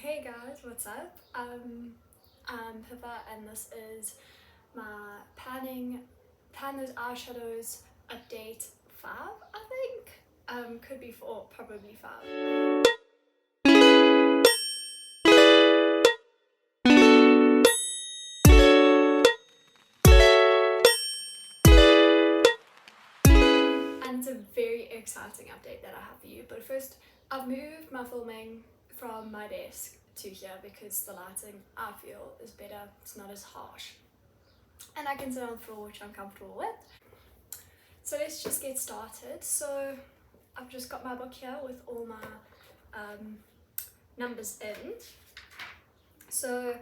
Hey guys, what's up? I'm Pippa and this is my pan those eyeshadows update 5, I think. Could be 4, probably 5. And it's a very exciting update that I have for you. But first, I've moved my filming from my desk to here because the lighting, I feel, is better. It's not as harsh. And I can sit on the floor, which I'm comfortable with. So let's just get started. So I've just got my book here with all my numbers in. So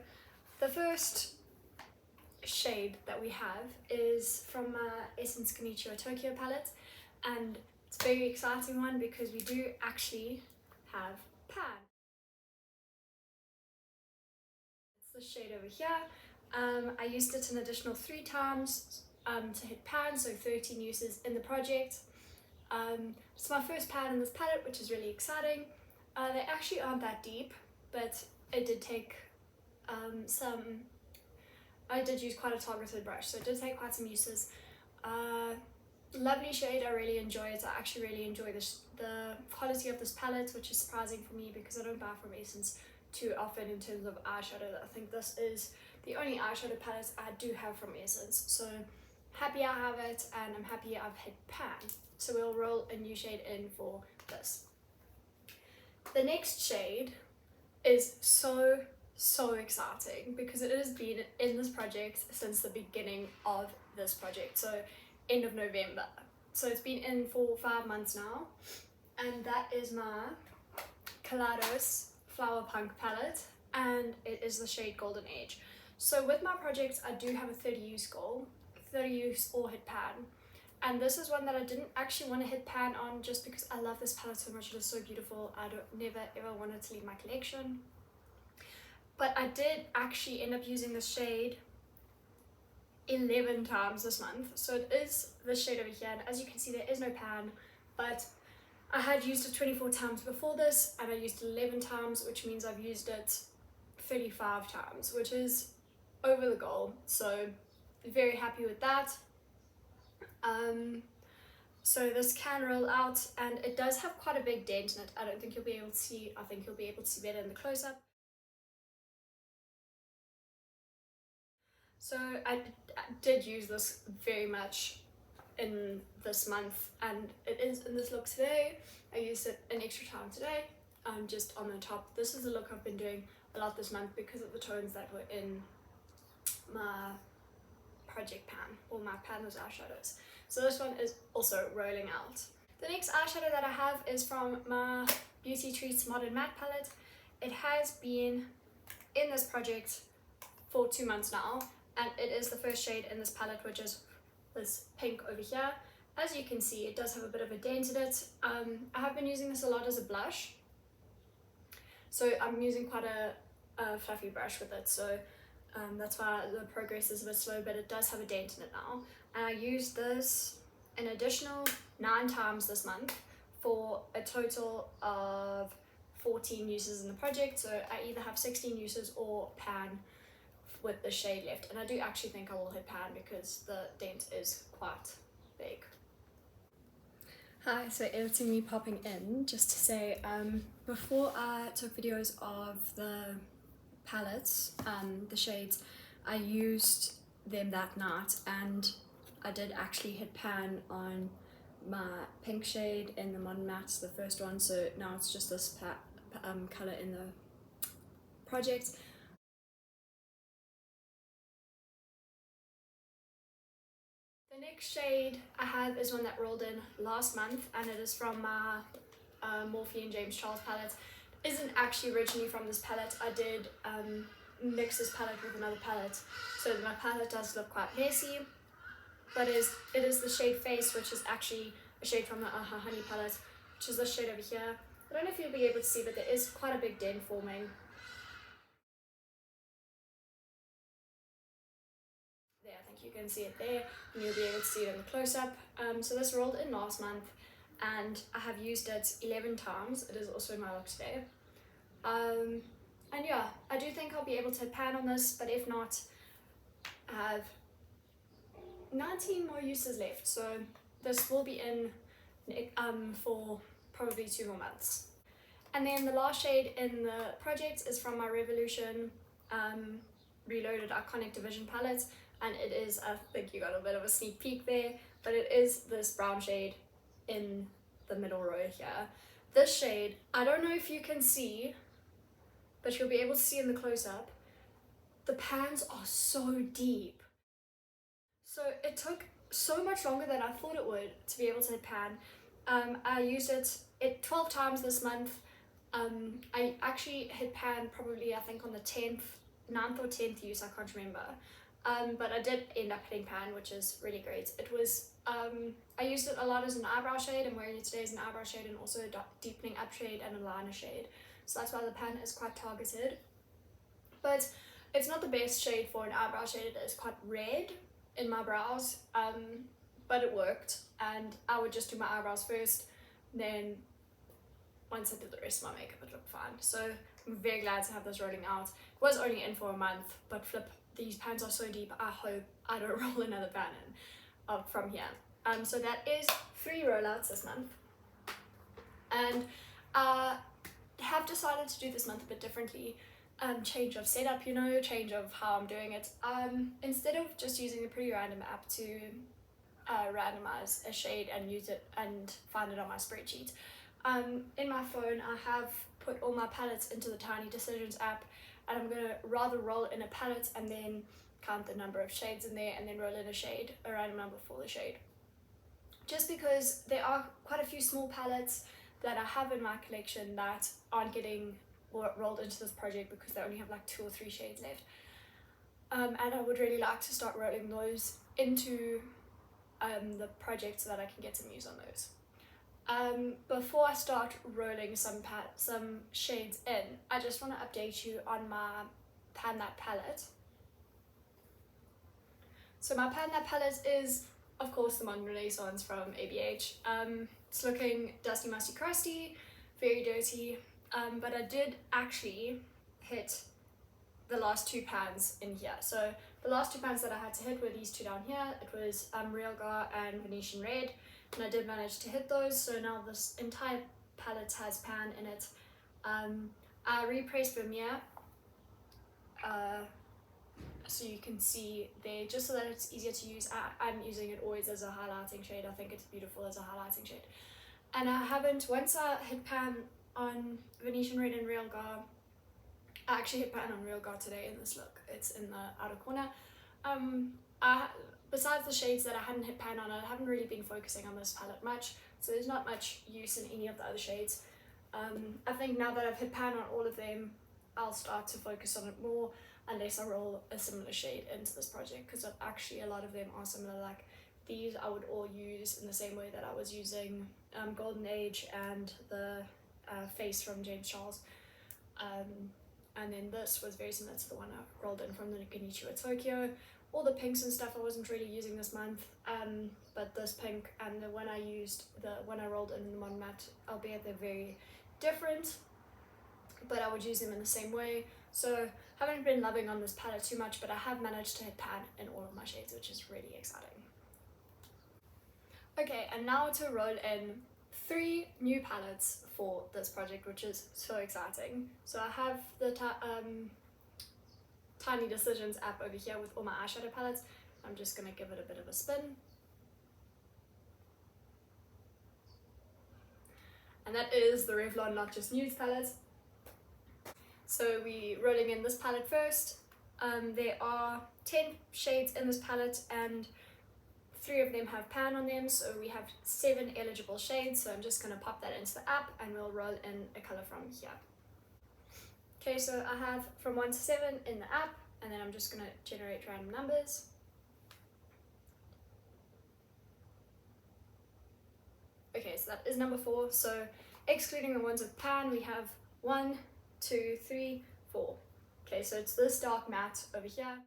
the first shade that we have is from my Essence Konnichiwa Tokyo palette, and it's a very exciting one because we do actually have pan. It's the shade over here. I used it an additional 3 times to hit pan, so 13 uses in the project. It's my first pan in this palette, which is really exciting. They actually aren't that deep, but it did take I did use quite a targeted brush, so it did take quite some uses. Lovely shade, I really enjoy it. I actually really enjoy the quality of this palette, which is surprising for me because I don't buy from Essence too often in terms of eyeshadow. I think this is the only eyeshadow palette I do have from Essence, so happy I have it and I'm happy I've hit pan. So we'll roll a new shade in for this. The next shade is so exciting because it has been in this project since the beginning of this project, so end of November. So it's been in for 5 months now, and that is my Kaleidos Flower Punk palette, and it is the shade Golden Age. So with my projects, I do have a 30 use goal, 30 use or hit pan. And this is one that I didn't actually want to hit pan on just because I love this palette so much. It is so beautiful. I never ever wanted to leave my collection. But I did actually end up using this shade 11 times this month. So it is this shade over here, and as you can see there is no pan, but I had used it 24 times before this and I used it 11 times, which means I've used it 35 times, which is over the goal. So very happy with that. So this can roll out and it does have quite a big dent in it. I don't think you'll be able to see, I think you'll be able to see better in the close-up. So I did use this very much in this month, and it is in this look today. I used it an extra time today, just on the top. This is the look I've been doing a lot this month because of the tones that were in my project pan, or my pan was eyeshadows. So this one is also rolling out. The next eyeshadow that I have is from my Beauty Treats Modern Matte palette. It has been in this project for 2 months now, and it is the first shade in this palette, which is this pink over here. As you can see, it does have a bit of a dent in it. I have been using this a lot as a blush, so I'm using quite a fluffy brush with it, so that's why the progress is a bit slow, but it does have a dent in it now. And I used this an additional 9 times this month for a total of 14 uses in the project, so I either have 16 uses or pan with the shade left, and I do actually think I will hit pan because the dent is quite big. Hi, so editing me popping in just to say, before I took videos of the palettes, the shades, I used them that night and I did actually hit pan on my pink shade in the Modern Mattes, the first one, so now it's just this colour in the project. The next shade I have is one that rolled in last month, and it is from my Morphe and James Charles palette. It isn't actually originally from this palette. I did mix this palette with another palette, so my palette does look quite messy, but it is the shade Face, which is actually a shade from the Honey palette, which is this shade over here. I don't know if you'll be able to see, but there is quite a big dent forming. There, I think you can see it there, and you'll be able to see it in the close-up. So this rolled in last month, and I have used it 11 times. It is also in my look today. And yeah, I do think I'll be able to pan on this, but if not, I have 19 more uses left, so this will be in for probably 2 more months. And then the last shade in the project is from my Revolution Reloaded Iconic Division palette, and it is, I think you got a bit of a sneak peek there, but it is this brown shade in the middle row here. This shade, I don't know if you can see, but you'll be able to see in the close-up, the pans are so deep. So it took so much longer than I thought it would to be able to pan. I used it 12 times this month. I actually hit pan probably, I think, on the 9th or 10th use, I can't remember. But I did end up hitting pan, which is really great. It was, I used it a lot as an eyebrow shade. I'm wearing it today as an eyebrow shade and also a deepening up shade and a liner shade. So that's why the pan is quite targeted. But it's not the best shade for an eyebrow shade. It is quite red in my brows, but it worked. And I would just do my eyebrows first, then once I did the rest of my makeup, it looked fine. So I'm very glad to have this rolling out. It was only in for a month, but flip, these pans are so deep, I hope I don't roll another pan in from here. So that is 3 rollouts this month. And I have decided to do this month a bit differently. Change of setup, you know, change of how I'm doing it. Instead of just using the Pretty Random app to randomize a shade and use it and find it on my spreadsheet, in my phone I have put all my palettes into the Tiny Decisions app, and I'm gonna rather roll in a palette and then count the number of shades in there and then roll in a shade, a random number for the shade. Just because there are quite a few small palettes that I have in my collection that aren't getting rolled into this project because they only have like 2 or 3 shades left. And I would really like to start rolling those into the project so that I can get some use on those. Before I start rolling some shades in, I just want to update you on my Pan That palette. So my Pan That palette is, of course, the Modern Renaissance from ABH. It's looking dusty, musty, crusty, very dirty, but I did actually hit the last 2 pans in here. So the last 2 pans that I had to hit were these 2 down here. It was Real Gar and Venetian Red, and I did manage to hit those. So now this entire palette has pan in it. I repressed Vermeer, so you can see there, just so that it's easier to use. I'm using it always as a highlighting shade. I think it's beautiful as a highlighting shade. And I haven't, once I hit pan on Venetian Red and Real Gar, I actually hit pan on Real Gar today in this look. It's in the outer corner. Besides the shades that I hadn't hit pan on, I haven't really been focusing on this palette much, so there's not much use in any of the other shades. I think now that I've hit pan on all of them, I'll start to focus on it more, unless I roll a similar shade into this project, because actually a lot of them are similar. Like these I would all use in the same way that I was using Golden Age and the Face from James Charles. And then this was very similar to the one I rolled in from the Konnichiwa Tokyo. All the pinks and stuff I wasn't really using this month, but this pink and the one I used, when I rolled in the Modern Matte, albeit they're very different, but I would use them in the same way. So I haven't been loving on this palette too much, but I have managed to hit pan in all of my shades, which is really exciting. Okay, and now to roll in 3 new palettes for this project, which is so exciting. So I have the Tiny Decisions app over here with all my eyeshadow palettes. I'm just going to give it a bit of a spin. And that is the Revlon Not Just Nudes palette. So we're rolling in this palette first. There are 10 shades in this palette and 3 of them have pan on them, so we have 7 eligible shades. So I'm just going to pop that into the app and we'll roll in a color from here. Okay, so I have from 1 to 7 in the app, and then I'm just going to generate random numbers. Okay, so that is number 4. So excluding the ones with pan, we have 1, 2, 3, 4. Okay, so it's this dark matte over here.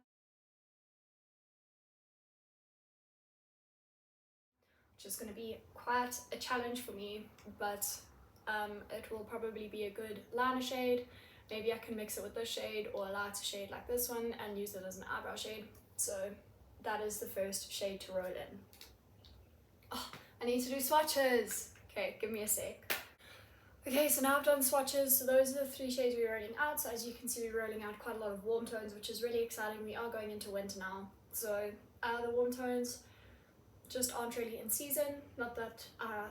Which is going to be quite a challenge for me, but it will probably be a good liner shade. maybe I can mix it with this shade or a lighter shade like this one and use it as an eyebrow shade. So that is the first shade to roll in. Oh, I need to do swatches. Okay, give me a sec. Okay, so now I've done swatches. So those are the 3 shades we're rolling out. So as you can see, we're rolling out quite a lot of warm tones, which is really exciting. We are going into winter now. So the warm tones just aren't really in season. Not that I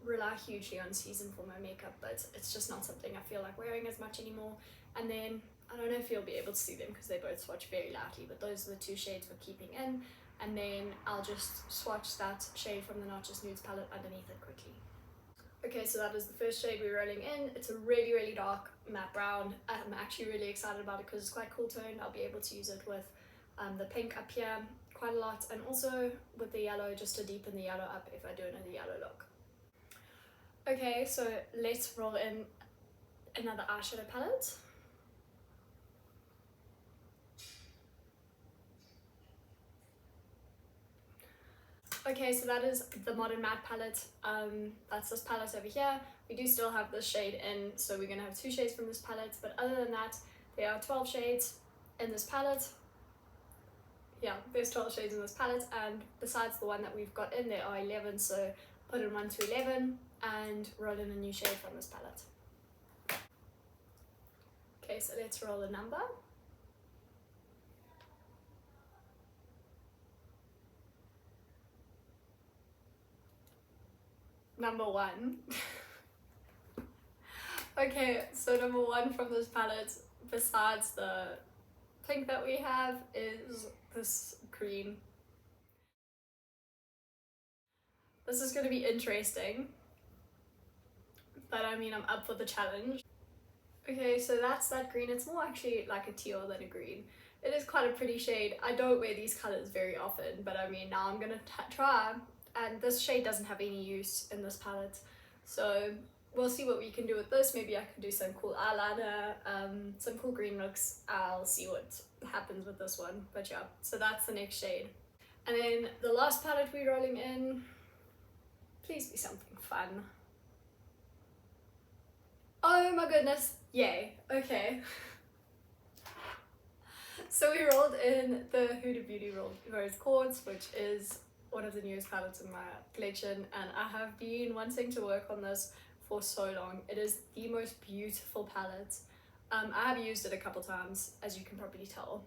rely hugely on season for my makeup, but it's just not something I feel like wearing as much anymore. And then I don't know if you'll be able to see them because they both swatch very lightly, but those are the 2 shades we're keeping in. And then I'll just swatch that shade from the Not Just Nudes palette underneath it quickly. Okay, so that is the first shade we're rolling in. It's a really, really dark matte brown. I'm actually really excited about it because it's quite cool toned. I'll be able to use it with the pink up here quite a lot, and also with the yellow, just to deepen the yellow up if I do another yellow look. Okay, so let's roll in another eyeshadow palette. Okay, so that is the Modern Matte palette. That's this palette over here. We do still have this shade in, so we're gonna have 2 shades from this palette, but other than that, there are 12 shades in this palette. Yeah, there's 12 shades in this palette, and besides the one that we've got in, there are 11, so put in 1 to 11 and roll in a new shade from this palette. Okay, so let's roll a number. Number 1. Okay, so number 1 from this palette, besides the pink that we have, is this green. This is going to be interesting, but I mean, I'm up for the challenge. Okay, so that's that green. It's more actually like a teal than a green. It is quite a pretty shade. I don't wear these colors very often, but I mean, now I'm gonna try. And this shade doesn't have any use in this palette, so we'll see what we can do with this. Maybe I can do some cool eyeliner, some cool green looks. I'll see what happens with this one, but yeah, so that's the next shade. And then the last palette we're rolling in, please be something fun. Oh my goodness, yay, okay. So we rolled in the Huda Beauty Rose Quartz, which is one of the newest palettes in my collection, and I have been wanting to work on this for so long. It is the most beautiful palette. I have used it a couple times, as you can probably tell.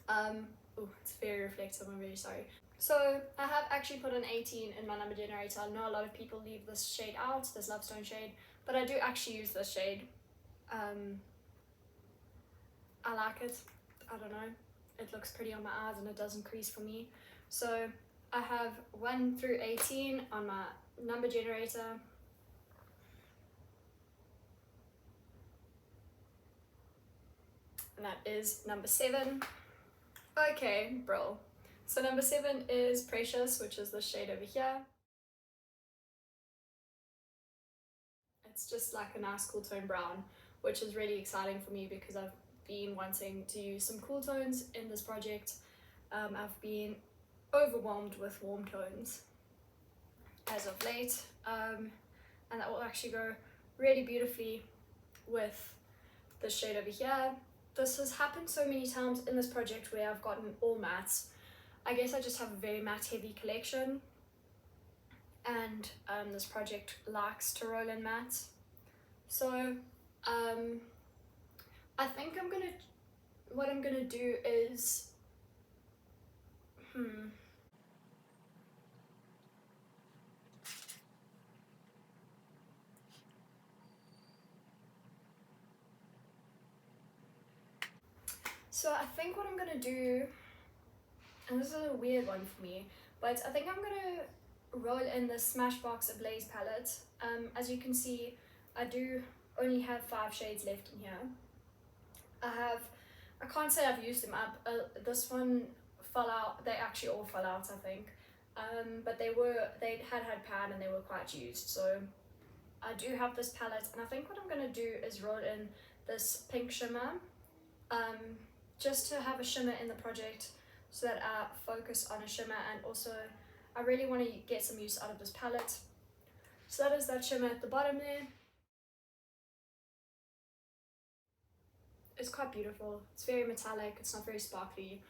Oh, it's very reflective, I'm really sorry. So I have actually put an 18 in my number generator. I know a lot of people leave this shade out, this Lovestone shade, but I do actually use this shade. I like it. I don't know. It looks pretty on my eyes and it doesn't crease for me. So I have 1 through 18 on my number generator. And that is number 7. Okay, bro. So number 7 is Precious, which is the shade over here. It's just like a nice cool tone brown, which is really exciting for me because I've been wanting to use some cool tones in this project. I've been overwhelmed with warm tones as of late, and that will actually go really beautifully with the shade over here. This has happened so many times in this project where I've gotten all mattes. I guess I just have a very matte heavy collection, and this project likes to roll in matte. So I think what I'm gonna do is So I think what I'm gonna do, and this is a weird one for me, but I think I'm gonna roll in the Smashbox Ablaze palette. As you can see, I do only have 5 shades left in here. I can't say I've used them up. This one fell out. They actually all fell out, I think. But they had pan and they were quite used. So I do have this palette, and I think what I'm gonna do is roll in this pink shimmer, just to have a shimmer in the project, so that I focus on a shimmer, and also I really want to get some use out of this palette. So that is that shimmer at the bottom there. it's quite beautiful. It's very metallic, it's not very sparkly,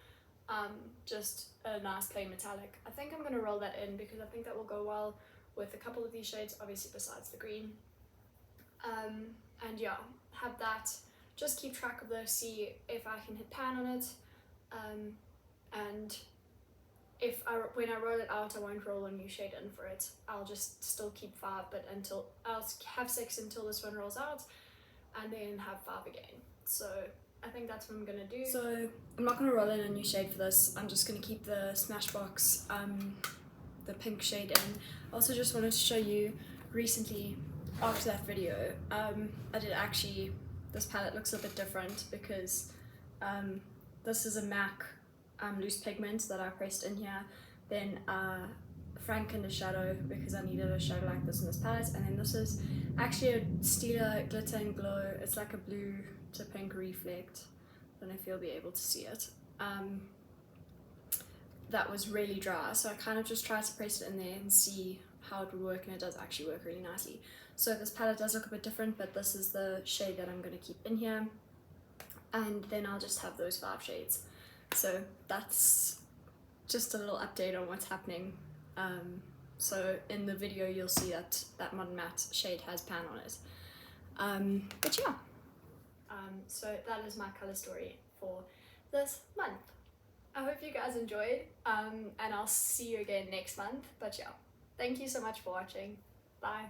just a nice plain metallic. I think I'm going to roll that in because I think that will go well with a couple of these shades, obviously besides the green. And yeah, have that, just keep track of those, see if I can hit pan on it, and when I roll it out, I won't roll a new shade in for it. I'll just still keep 5, but I'll have 6 until this one rolls out, and then have 5 again. So I think that's what I'm gonna do. So I'm not gonna roll in a new shade for this. I'm just gonna keep the Smashbox, the pink shade in. I also just wanted to show you recently, after that video, I did actually, this palette looks a bit different because this is a MAC loose pigment that I pressed in here, then Frankened a shadow because I needed a shadow like this in this palette, and then this is actually a Stila Glitter and Glow. It's like a blue to pink reflect. I don't know if you'll be able to see it. That was really dry, so I kind of just tried to press it in there and see how it would work, and it does actually work really nicely. So this palette does look a bit different, but this is the shade that I'm going to keep in here, and then I'll just have those 5 shades. So that's just a little update on what's happening. So in the video you'll see that that Modern Matte shade has pan on it. But yeah, so that is my colour story for this month. I hope you guys enjoyed, and I'll see you again next month. But yeah, thank you so much for watching. Bye.